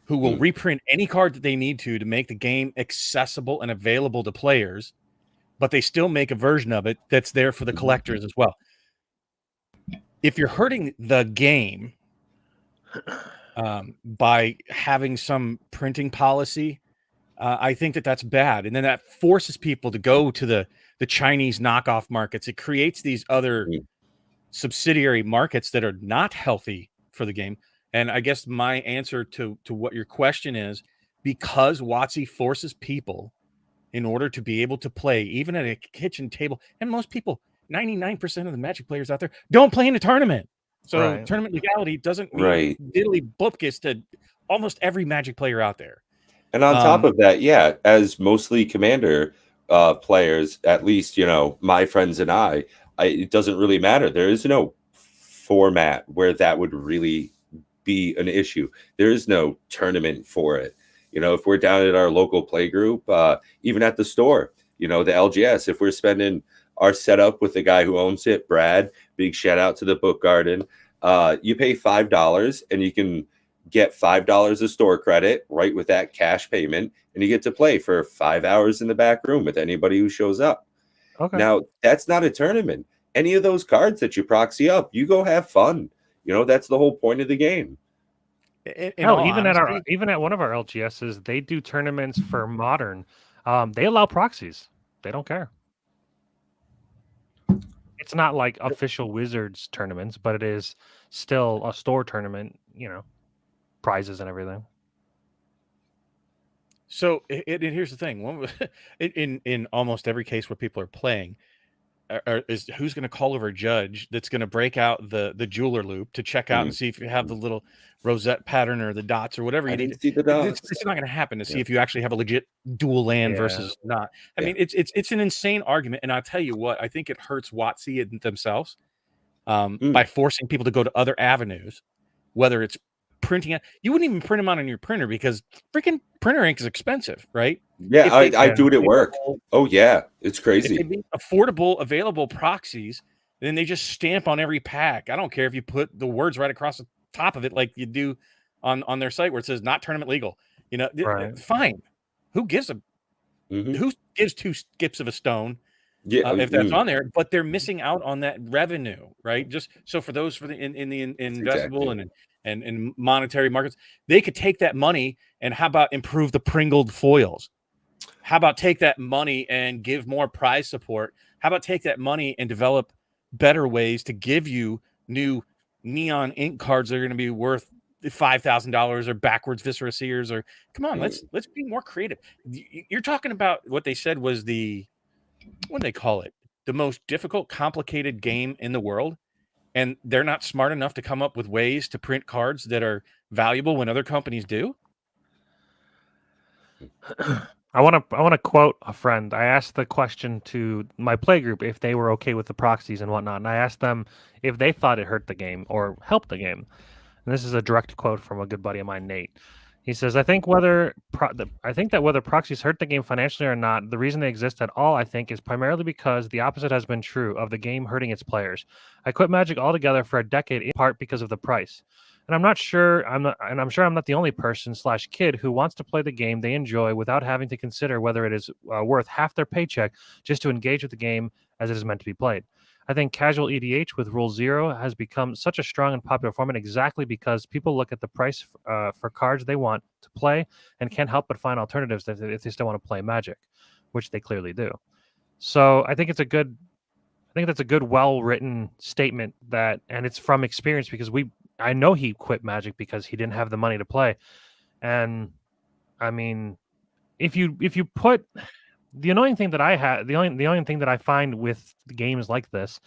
who will reprint any card that they need to make the game accessible and available to players, but they still make a version of it that's there for the collectors as well. If you're hurting the game by having some printing policy, I think that that's bad. And then that forces people to go to the Chinese knockoff markets. It creates these other subsidiary markets that are not healthy for the game. And I guess my answer to what your question is, because WotC forces people in order to be able to play, even at a kitchen table, and most people, 99% of the Magic players out there don't play in a tournament. So tournament legality doesn't mean diddly bupkis to almost every Magic player out there. And on top of that, yeah, as mostly Commander players, at least, you know, my friends and I, it doesn't really matter. There is no format where that would really be an issue. There is no tournament for it. You know, if we're down at our local play group, even at the store, you know, the LGS, if we're spending our setup with the guy who owns it, Brad, big shout out to the Book Garden, you pay $5 and you can get $5 of store credit right with that cash payment, and you get to play for 5 hours in the back room with anybody who shows up. Okay. Now, that's not a tournament. Any of those cards that you proxy up, you go have fun. You know, that's the whole point of the game. Even at one of our LGSs, they do tournaments for Modern. They allow proxies. They don't care. It's not like official Wizards tournaments, but it is still a store tournament, you know, prizes and everything. So here's the thing: in almost every case where people are playing, is who's going to call over a judge that's going to break out the jeweler loop to check out and see if you have the little rosette pattern or the dots or whatever you need. See the dots. It's not going to happen to see if you actually have a legit dual land versus not. I mean, it's an insane argument, and I'll tell you what, I think it hurts WotC themselves by forcing people to go to other avenues, whether it's printing it. You wouldn't even print them out on your printer because freaking printer ink is expensive, right? Yeah, I do it at work. Oh yeah, it's crazy. If they make affordable, available proxies, then they just stamp on every pack. I don't care if you put the words right across the top of it, like you do on their site where it says "not tournament legal." You know, fine. Who gives a who gives two skips of a stone? Yeah, if that's on there, but they're missing out on that revenue, right? Just so for those in the investable and monetary markets, they could take that money and how about improve the Pringled foils? How about take that money and give more prize support? How about take that money and develop better ways to give you new neon ink cards that are going to be worth $5,000 or backwards Viscera Seers? Or come on, let's be more creative. You're talking about what they said was what do they call it? The most difficult, complicated game in the world. And they're not smart enough to come up with ways to print cards that are valuable when other companies do. I want to quote a friend. I asked the question to my playgroup if they were okay with the proxies and whatnot, and I asked them if they thought it hurt the game or helped the game. And this is a direct quote from a good buddy of mine, Nate. He says, "I think that whether proxies hurt the game financially or not, the reason they exist at all, I think, is primarily because the opposite has been true of the game hurting its players. I quit Magic altogether for a decade, in part because of the price. And I'm sure I'm not the only person/kid who wants to play the game they enjoy without having to consider whether it is worth half their paycheck just to engage with the game as it is meant to be played. I think casual EDH with Rule 0 has become such a strong and popular format exactly because people look at the price for cards they want to play and can't help but find alternatives if they still want to play Magic, which they clearly do. So I think that's a good, well-written statement and it's from experience because I know he quit Magic because he didn't have the money to play. And I mean, if you put the annoying thing that I have, the only thing that I find with games like this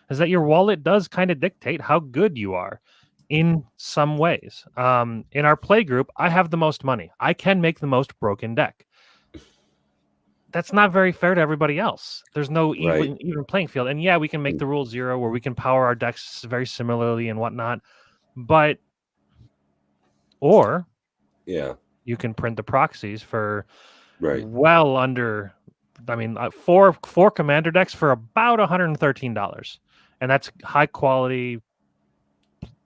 is that your wallet does kind of dictate how good you are in some ways. In our play group, I have the most money. I can make the most broken deck. That's not very fair to everybody else. There's no even playing field. And yeah, we can make the Rule 0 where we can power our decks very similarly and whatnot. You can print the proxies for well under, four commander decks for about $113, and that's high quality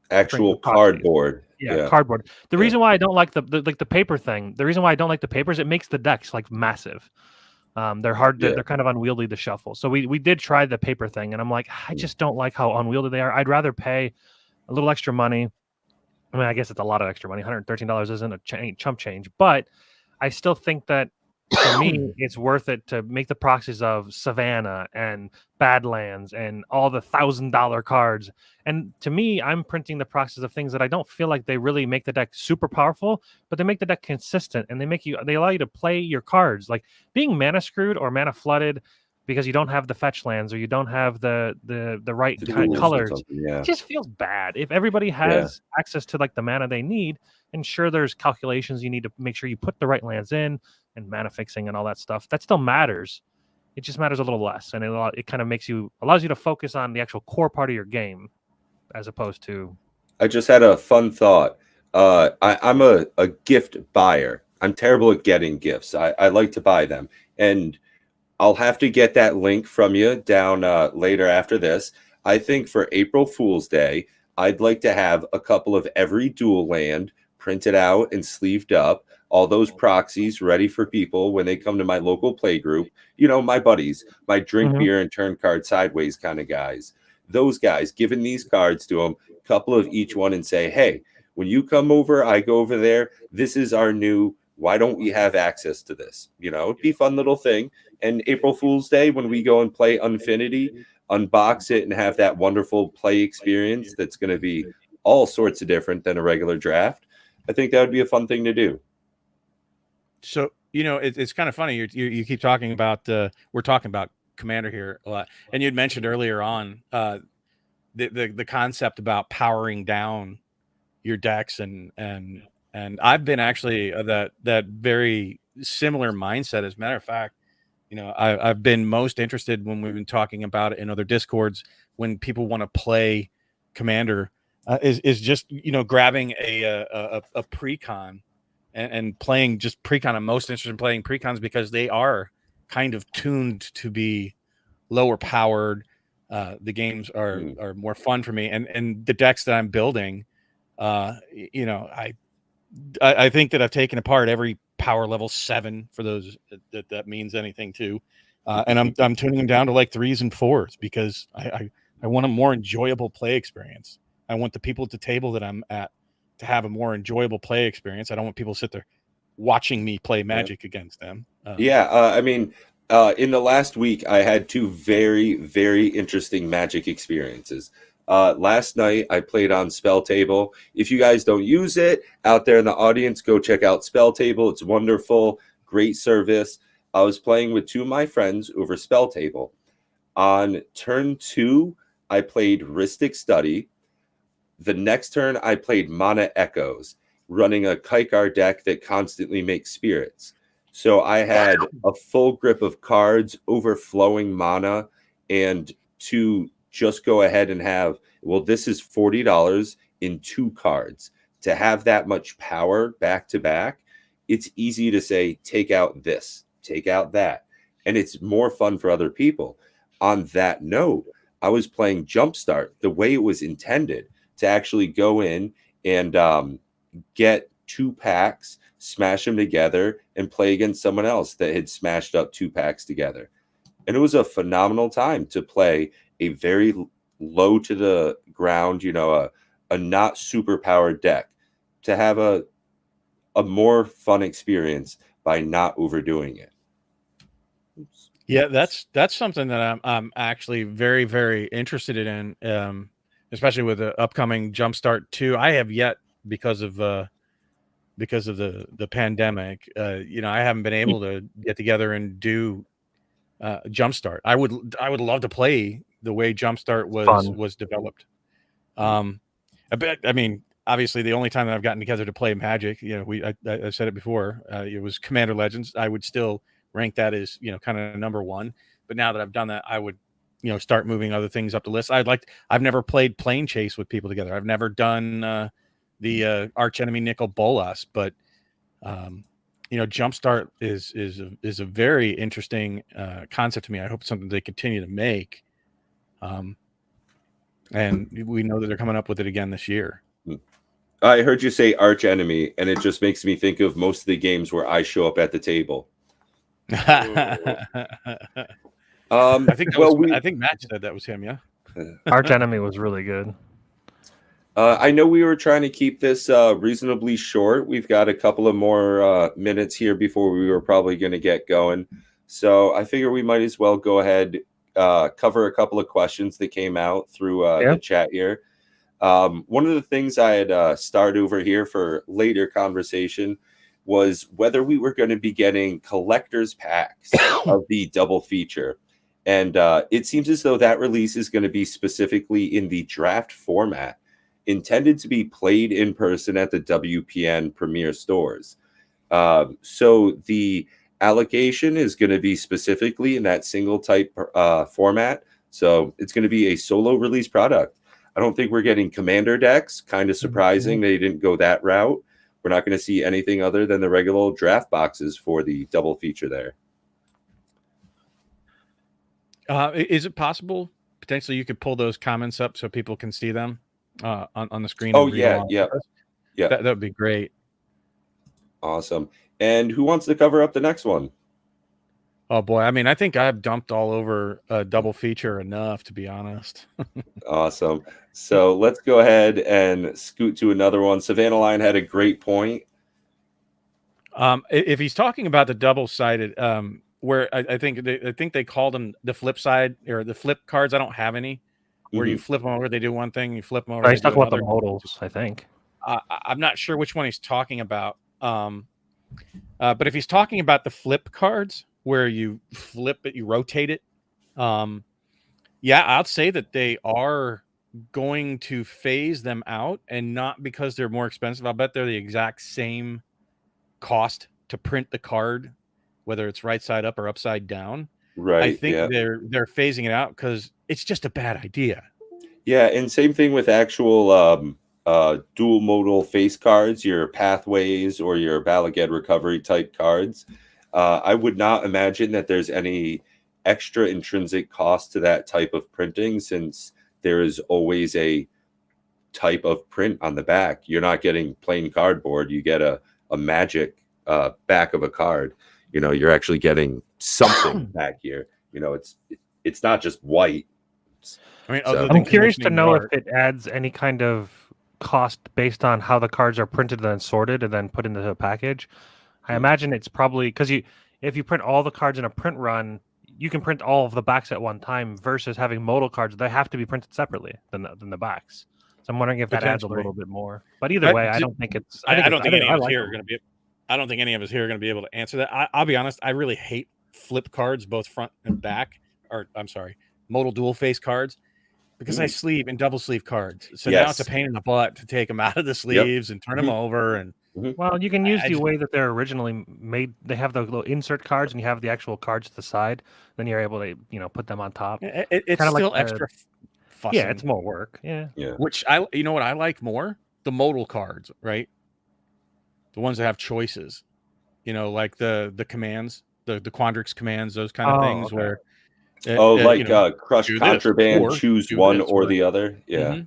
actual cardboard. Cardboard. The reason why I don't like the paper thing, the reason why I don't like the paper is it makes the decks like massive. They're hard. They're kind of unwieldy to shuffle. So we did try the paper thing, and I'm like, I just don't like how unwieldy they are. I'd rather pay a little extra money. I mean, I guess it's a lot of extra money. $113 isn't a chump change, but I still think that for me, it's worth it to make the proxies of Savannah and Badlands and all the $1,000 cards. And to me, I'm printing the proxies of things that I don't feel like they really make the deck super powerful, but they make the deck consistent and they allow you to play your cards. Like being mana screwed or mana flooded because you don't have the fetch lands or you don't have the right kind of colors. It just feels bad. If everybody has access to like the mana they need, and sure, there's calculations you need to make sure you put the right lands in and mana fixing and all that stuff. That still matters. It just matters a little less, and it kind of allows you to focus on the actual core part of your game, as opposed to. I just had a fun thought. I'm a gift buyer. I'm terrible at getting gifts. I like to buy them, and I'll have to get that link from you down later after this. I think for April Fool's Day, I'd like to have a couple of every dual land printed out and sleeved up, all those proxies ready for people when they come to my local play group. You know, my buddies, my drink beer and turn card sideways kind of guys. Those guys, giving these cards to them, a couple of each one, and say, hey, when you come over, I go over there. This is our new, why don't we have access to this? You know, it'd be a fun little thing. And April Fool's Day, when we go and play Unfinity, unbox it and have that wonderful play experience that's going to be all sorts of different than a regular draft. I think that would be a fun thing to do. So, you know, it's kind of funny. You keep talking about, we're talking about Commander here a lot. And you'd mentioned earlier on the concept about powering down your decks. And I've been actually that very similar mindset. As a matter of fact, you know, I've been most interested when we've been talking about it in other Discords when people want to play Commander is just, you know, grabbing a precon and playing just precon. I'm most interested in playing precons because they are kind of tuned to be lower powered. The games are more fun for me, and the decks that I'm building, you know, I think that I've taken apart every power level 7 for those that means anything to, and I'm tuning them down to like 3s and 4s because I want a more enjoyable play experience. I want the people at the table that I'm at to have a more enjoyable play experience. I don't want people to sit there watching me play Magic against them. I mean, in the last week, I had two very, very interesting Magic experiences. Last night, I played on Spell Table. If you guys don't use it out there in the audience, go check out Spell Table. It's wonderful, great service. I was playing with two of my friends over Spell Table. On turn 2, I played Rhystic Study. The next turn, I played Mana Echoes, running a Kykar deck that constantly makes spirits. So I had a full grip of cards, overflowing mana, and to just go ahead and have, well, this is $40 in 2 cards. To have that much power back to back, it's easy to say, take out this, take out that. And it's more fun for other people. On that note, I was playing Jumpstart the way it was intended, to actually go in and get 2 packs, smash them together, and play against someone else that had smashed up 2 packs together. And it was a phenomenal time to play a very low to the ground, a not super powered deck, to have a more fun experience by not overdoing it. Oops. Yeah, that's something that I'm actually very, very interested in, especially with the upcoming Jumpstart 2. I have yet, because of the pandemic, I haven't been able to get together and do Jumpstart. I would love to play the way Jumpstart was developed. I mean, obviously, the only time that I've gotten together to play Magic, I said it before, it was Commander Legends. I would still rank that as kind of number 1. But now that I've done that, I would start moving other things up the list. I've never played Plane Chase with people together. I've never done the arch enemy Nicol Bolas, but Jumpstart is a very interesting concept to me. I hope it's something they continue to make, and we know that they're coming up with it again this year. I heard you say arch enemy, and it just makes me think of most of the games where I show up at the table. I think Matt said that was him. Yeah, Arch Enemy was really good. I know we were trying to keep this reasonably short. We've got a couple of more minutes here before we were probably going to get going. So I figure we might as well go ahead, cover a couple of questions that came out through the chat here. One of the things I had started over here for later conversation was whether we were going to be getting collector's packs of the double feature. And it seems as though that release is going to be specifically in the draft format, intended to be played in person at the WPN Premier stores. So the allocation is going to be specifically in that single type format. So it's going to be a solo release product. I don't think we're getting commander decks. Kind of surprising they didn't go that route. We're not going to see anything other than the regular old draft boxes for the double feature there. Is it possible potentially you could pull those comments up so people can see them on the screen? Oh, yeah. That would be great. Awesome. And who wants to cover up the next one? Oh, boy. I mean, I think I've dumped all over a double feature enough, to be honest. Awesome. So let's go ahead and scoot to another one. Savannah Lion had a great point. If he's talking about the double-sided, where I think they called them the flip side or the flip cards. I don't have any. Where you flip them over, they do one thing. You flip them over. He's talking about the modals, I think. I'm not sure which one he's talking about. But if he's talking about the flip cards, where you flip it, you rotate it. I'd say that they are going to phase them out, and not because they're more expensive. I'll bet they're the exact same cost to print the card, whether it's right side up or upside down. Right. I think they're phasing it out because it's just a bad idea. Yeah, and same thing with actual dual modal face cards, your Pathways or your Balaged Recovery type cards. I would not imagine that there's any extra intrinsic cost to that type of printing, since there is always a type of print on the back. You're not getting plain cardboard. You get a magic back of a card. You're actually getting something back here. It's not just white. I mean, I'm curious to know if it adds any kind of cost based on how the cards are printed and then sorted and then put into the package. I imagine it's probably because if you print all the cards in a print run, you can print all of the backs at one time versus having modal cards. They have to be printed separately than the backs. So I'm wondering if that adds a little bit more. But either way, I don't think it's. I don't think any of us here are going to be. I don't think any of us here are going to be able to answer that. I'll be honest. I really hate flip cards, both front and back. Or I'm sorry, modal dual face cards, because I sleeve and double sleeve cards. So now it's a pain in the butt to take them out of the sleeves and turn them over. And well, you can use the way that they're originally made. They have the little insert cards, and you have the actual cards to the side. Then you're able to, put them on top. It's kind of still like extra. Fussing. Yeah, it's more work. Yeah. Which you know what I like more? The modal cards, right? The ones that have choices. Like the commands, the Quandrix commands, those kind of things where. Crush contraband, choose one or the other. Yeah.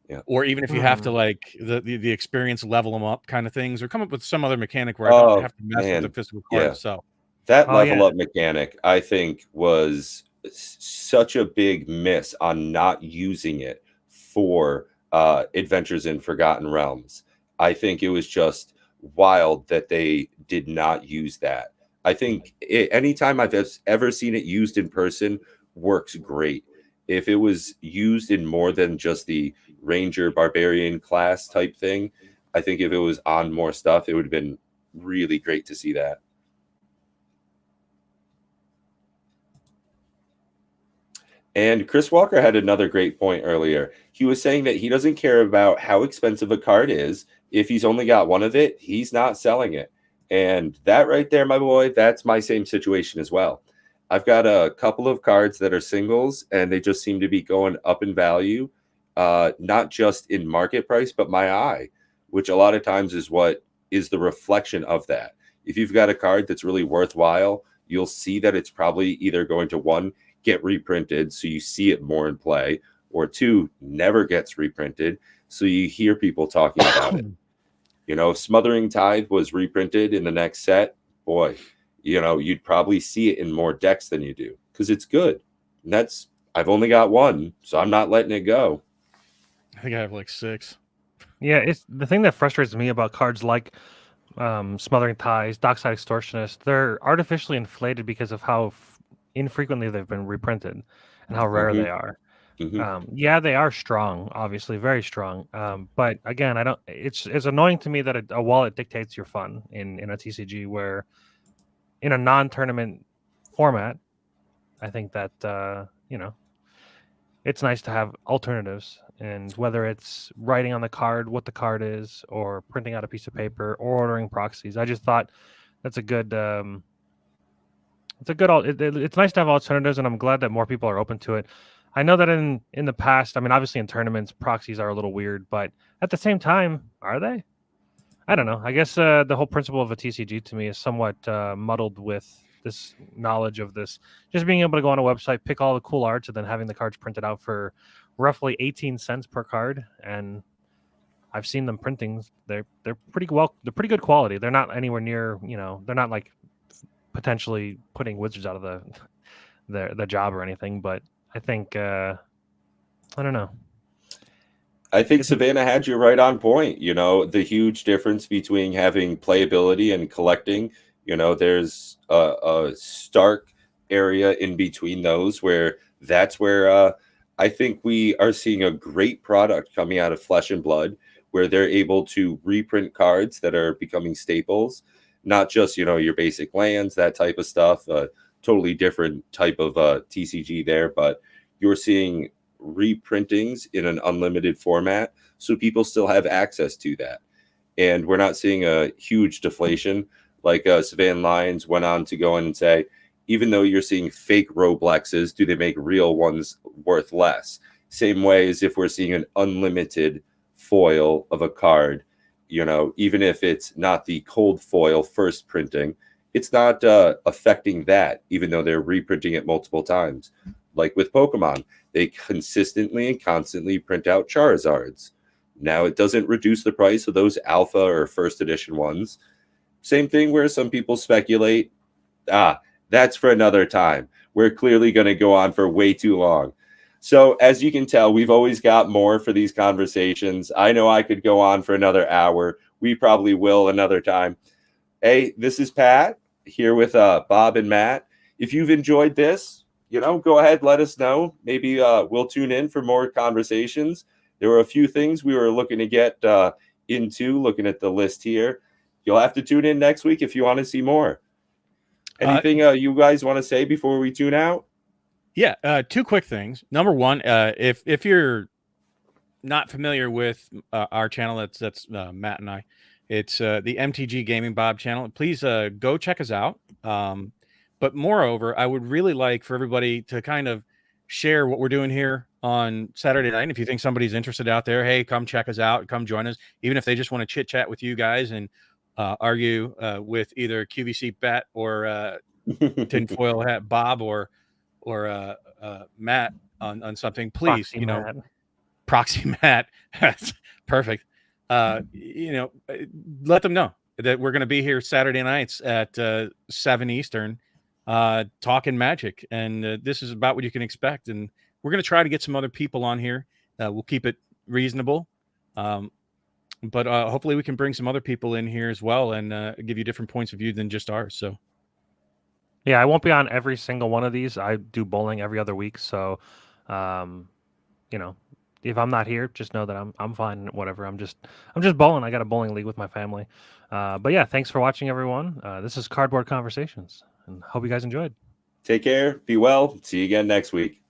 Yeah. Or even if you have to like the experience level them up kind of things, or come up with some other mechanic where I don't have to mess with the physical card itself. That level up mechanic, I think, was such a big miss on not using it for Adventures in Forgotten Realms. I think it was just wild that they did not use that. I think anytime I've ever seen it used in person works great. If it was used in more than just the Ranger Barbarian class type thing, I think if it was on more stuff, it would have been really great to see that. And Chris Walker had another great point earlier. He was saying that he doesn't care about how expensive a card is. If he's only got one of it, he's not selling it. And that right there, my boy, that's my same situation as well. I've got a couple of cards that are singles, and they just seem to be going up in value, not just in market price, but my eye, which a lot of times is what is the reflection of that. If you've got a card that's really worthwhile, you'll see that it's probably either going to, one, get reprinted, so you see it more in play, or two, never gets reprinted, so you hear people talking about it. If Smothering Tithe was reprinted in the next set, boy, you'd probably see it in more decks than you do because it's good. And I've only got one, so I'm not letting it go. I think I have like 6. Yeah, it's the thing that frustrates me about cards like Smothering Ties, Dockside Extortionist. They're artificially inflated because of how infrequently they've been reprinted and how rare they are. They are strong, obviously very strong. But again, it's annoying to me that a wallet dictates your fun in a TCG, where in a non-tournament format, I think that it's nice to have alternatives, and whether it's writing on the card what the card is, or printing out a piece of paper, or ordering proxies. I just thought that's a good it's nice to have alternatives, and I'm glad that more people are open to it. I know that in the past, I mean, obviously in tournaments, proxies are a little weird, but at the same time, are they? I don't know. I guess the whole principle of a TCG to me is somewhat muddled with this knowledge of this. Just being able to go on a website, pick all the cool arts, and then having the cards printed out for roughly 18 cents per card. And I've seen them printing. They're pretty good quality. They're not anywhere near, they're not like potentially putting Wizards out of the job or anything, but I think I don't know. I think Savannah had you right on point. The huge difference between having playability and collecting. There's a stark area in between those where I think we are seeing a great product coming out of Flesh and Blood, where they're able to reprint cards that are becoming staples, not just your basic lands, that type of stuff. Totally different type of TCG there, but you're seeing reprintings in an unlimited format, so people still have access to that. And we're not seeing a huge deflation. Like Savannah Lyons went on to go in and say, even though you're seeing fake Roblexes, do they make real ones worth less? Same way as if we're seeing an unlimited foil of a card, even if it's not the cold foil first printing, it's not affecting that, even though they're reprinting it multiple times. Like with Pokemon, they consistently and constantly print out Charizards. Now, it doesn't reduce the price of those alpha or first edition ones. Same thing where some people speculate, that's for another time. We're clearly going to go on for way too long. So as you can tell, we've always got more for these conversations. I know I could go on for another hour. We probably will another time. Hey, this is Pat here with Bob and Matt. If you've enjoyed this, go ahead, let us know. Maybe we'll tune in for more conversations. There were a few things we were looking to get into, looking at the list here. You'll have to tune in next week if you want to see more. Anything you guys want to say before we tune out? Yeah, two quick things. Number one, if you're not familiar with our channel, that's Matt and I. It's the MTG Gaming Bob channel. Please go check us out. But moreover, I would really like for everybody to kind of share what we're doing here on Saturday night. If you think somebody's interested out there, hey, come check us out, come join us. Even if they just want to chit chat with you guys and argue with either QVC Bet or Tinfoil Hat Bob or Matt on something, please, Proxy Matt. Proxy Matt. That's perfect. Let them know that we're going to be here Saturday nights at 7 Eastern talking Magic. And this is about what you can expect. And we're going to try to get some other people on here. We'll keep it reasonable. But hopefully we can bring some other people in here as well and give you different points of view than just ours. So, yeah, I won't be on every single one of these. I do bowling every other week. So, if I'm not here, just know that I'm fine. Whatever. I'm just bowling. I got a bowling league with my family. But yeah, thanks for watching, everyone. This is Cardboard Conversations, and hope you guys enjoyed. Take care. Be well. See you again next week.